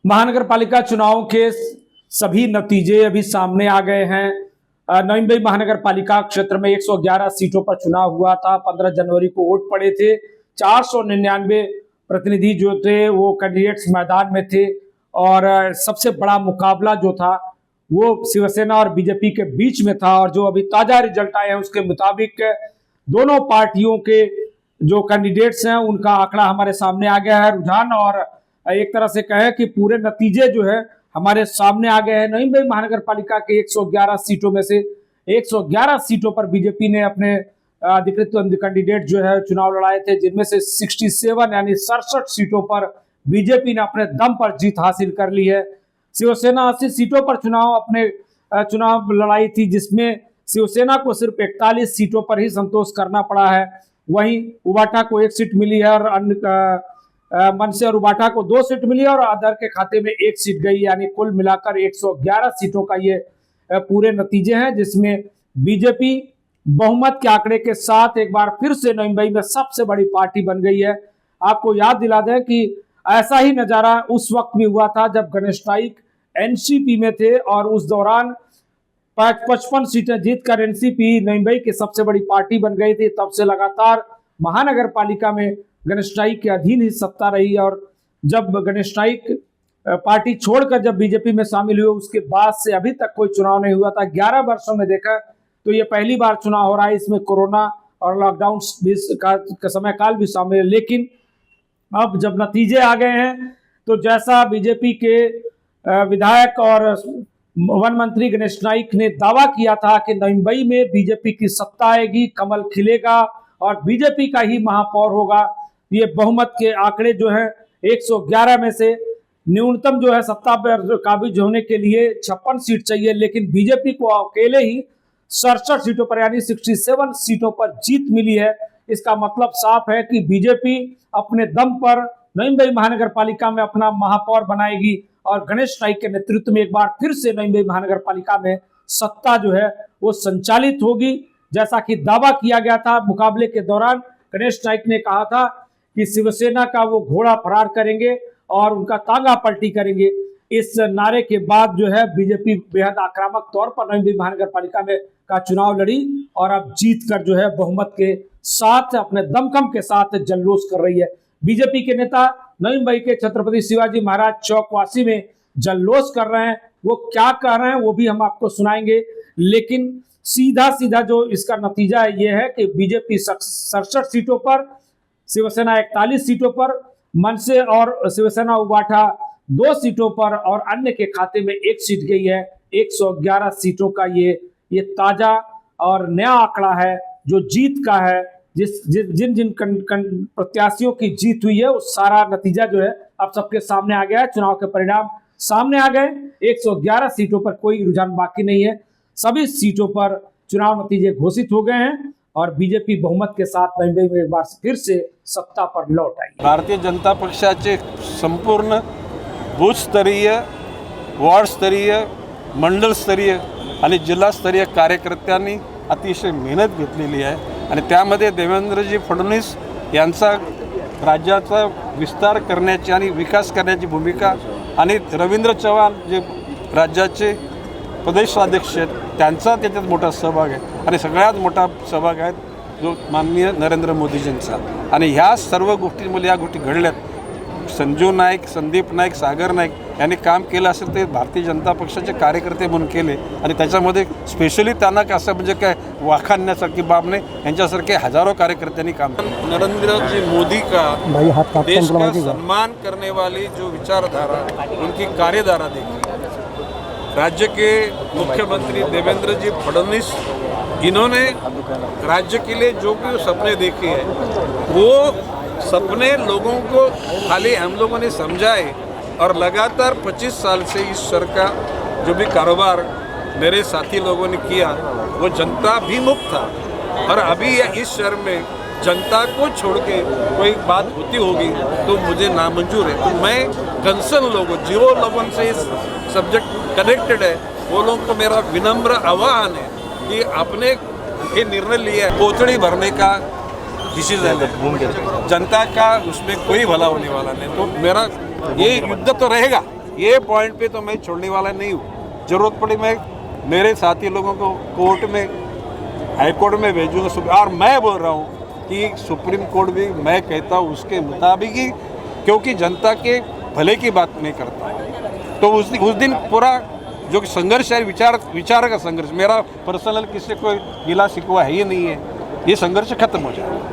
महानगर पालिका चुनाव के सभी नतीजे अभी सामने आ गए हैं। नवी मुंबई महानगर पालिका क्षेत्र में 111 सीटों पर चुनाव हुआ था। 15 जनवरी को वोट पड़े थे। 499 प्रतिनिधि जो थे वो कैंडिडेट्स मैदान में थे और सबसे बड़ा मुकाबला जो था वो शिवसेना और बीजेपी के बीच में था। और जो अभी ताजा रिजल्ट आए हैं उसके मुताबिक दोनों पार्टियों के जो कैंडिडेट्स हैं उनका आंकड़ा हमारे सामने आ गया है। रुझान और एक तरह से कहें कि पूरे नतीजे जो है हमारे सामने आ गए हैं। नवी मुंबई महानगर पालिका के 111 सीटों में से 111 सीटों पर बीजेपी ने अपने अधिकृत कैंडिडेट जो है चुनाव लड़ाए थे, जिनमें से 67 यानी 67 सीटों पर बीजेपी ने अपने दम पर जीत हासिल कर ली है। शिवसेना 80 सीटों पर चुनाव लड़ाई थी, जिसमें शिवसेना को सिर्फ 41 सीटों पर ही संतोष करना पड़ा है। वहीं उबाटा को 1 सीट मिली है और अन्य मनसे और उबाटा को 2 सीट मिली है और अदर के खाते में 1 सीट गई, यानी कुल मिलाकर 111 सीटों का ये पूरे नतीजे हैं, जिसमें बीजेपी बहुमत के आंकड़े के साथ एक बार फिर से नवी मुंबई में सबसे बड़ी पार्टी बन गई है। आपको याद दिला दें कि ऐसा ही नजारा उस वक्त भी हुआ था जब गणेश नाइक एनसीपी में थे और उस दौरान 55 सीटें जीतकर एनसीपी नवी मुंबई की सबसे बड़ी पार्टी बन गई थी। तब से लगातार महानगर पालिका में गणेश नाइक के अधीन ही सत्ता रही और जब गणेश नाइक पार्टी छोड़कर जब बीजेपी में शामिल हुए उसके बाद से अभी तक कोई चुनाव नहीं हुआ था। 11 वर्षों में देखा तो ये पहली बार चुनाव हो रहा है। इसमें कोरोना और लॉकडाउन का समय काल भी शामिल है। लेकिन अब जब नतीजे आ गए हैं तो जैसा बीजेपी के विधायक और वन मंत्री गणेश नाइक ने दावा किया था कि नवी मुंबई में बीजेपी की सत्ता आएगी, कमल खिलेगा और बीजेपी का ही महापौर होगा। ये बहुमत के आंकड़े जो है 111 में से न्यूनतम जो है सत्ता पर काबिज होने के लिए 56 सीट चाहिए, लेकिन बीजेपी को अकेले ही 67 सीटों पर यानी 67 सीटों पर जीत मिली है। इसका मतलब साफ है कि बीजेपी अपने दम पर नवी मुंबई महानगर पालिका में अपना महापौर बनाएगी और गणेश नाइक के नेतृत्व में एक बार फिर से नवी मुंबई महानगर पालिका में सत्ता जो है वो संचालित होगी। जैसा कि दावा किया गया था मुकाबले के दौरान, गणेश नाइक ने कहा था कि शिवसेना का वो घोड़ा फरार करेंगे और उनका तांगा पलटी करेंगे। इस नारे के बाद जो है बीजेपी बेहद आक्रामक तौर पर नवी मुंबई महानगर पालिका में का चुनाव लड़ी और अब जीत कर जो है बहुमत के साथ अपने दमखम के साथ जल्लोष कर रही है। बीजेपी के नेता नवी मुंबई के छत्रपति शिवाजी महाराज चौकवासी में जल्लोष कर रहे हैं। वो क्या कह रहे हैं वो भी हम आपको सुनाएंगे, लेकिन सीधा जो इसका नतीजा है ये है कि बीजेपी 67 सीटों पर, शिवसेना 41 सीटों पर, मनसे और शिवसेना उबाटा 2 सीटों पर और अन्य के खाते में 1 सीट गई है। 111 सीटों का ये ताजा और नया आंकड़ा है जो जीत का है। जिन प्रत्याशियों की जीत हुई है उस सारा नतीजा जो है अब सबके सामने आ गया है। चुनाव के परिणाम सामने आ गए। 111 सीटों पर कोई रुझान बाकी नहीं है। सभी सीटों पर चुनाव नतीजे घोषित हो गए हैं और बीजेपी बहुमत के साथ नवी मुंबई में एक बार फिर से सत्ता पर लौट आई। भारतीय जनता पक्षाचे संपूर्ण बूथस्तरीय, वॉर्डस्तरीय, मंडलस्तरीय आणि जिल्हास्तरीय कार्यकर्त्यांनी अतिशय मेहनत घेतलेली आहे आणि त्यामध्ये देवेंद्रजी फडणवीस यांचा राज्याचा विस्तार करण्याची आणि विकास करण्याची भूमिका आणि रवींद्र चव्हाण जे राज्याचे प्रदेशाध्यक्ष आहेत त्यांचा त्याच्यात मोठा सहभाग आहे आणि सगळ्यात मोठा सहभाग आहे जो माननीय नरेंद्र मोदीजींचा। आणि ह्या सर्व गोष्टींमध्ये या गोष्टी घडल्यात। संजू नाईक, संदीप नाईक, सागर नाईक यांनी काम केलं असेल ते भारतीय जनता पक्षाचे कार्यकर्ते म्हणून केले आणि त्याच्यामध्ये स्पेशली त्यांना असं म्हणजे काय वाखाणण्यासारखी बाब नाही, यांच्यासारखे हजारों कार्यकर्त्यांनी काम केलं। नरेंद्र मोदी का देश का सम्मान करने वाली जो विचारधारा, उनकी कार्यधारा देखी। राज्य के मुख्यमंत्री देवेंद्र जी फडणवीस, इन्होंने राज्य के लिए जो भी सपने देखे हैं वो सपने लोगों को खाली हम लोगों ने समझाए और लगातार 25 साल से इस शहर का जो भी कारोबार मेरे साथी लोगों ने किया वो जनता भी मुक्त था। और अभी इस शहर में जनता को छोड़ के कोई बात होती होगी तो मुझे नामंजूर है। तो मैं कंसर्न लोगों जो लोगों से इस सब्जेक्ट कनेक्टेड है वो लोगों को मेरा विनम्र आह्वान है कि आपने ये निर्णय लिया है कोथड़ी भरने का डिसीजन है, जनता का उसमें कोई भला होने वाला नहीं। तो मेरा ये युद्ध तो रहेगा, ये पॉइंट पे तो मैं छोड़ने वाला नहीं हूँ। जरूरत पड़ी मैं मेरे साथी लोगों को कोर्ट में, हाई कोर्ट में भेजूंगा। और मैं बोल रहा हूँ कि सुप्रीम कोर्ट भी मैं कहता हूँ उसके मुताबिक ही, क्योंकि जनता के भले की बात नहीं करता। तो उस दिन पूरा जो संघर्ष है, विचार का संघर्ष, मेरा पर्सनल किसी को गिला शिकवा है ही नहीं है, ये संघर्ष खत्म हो जाए।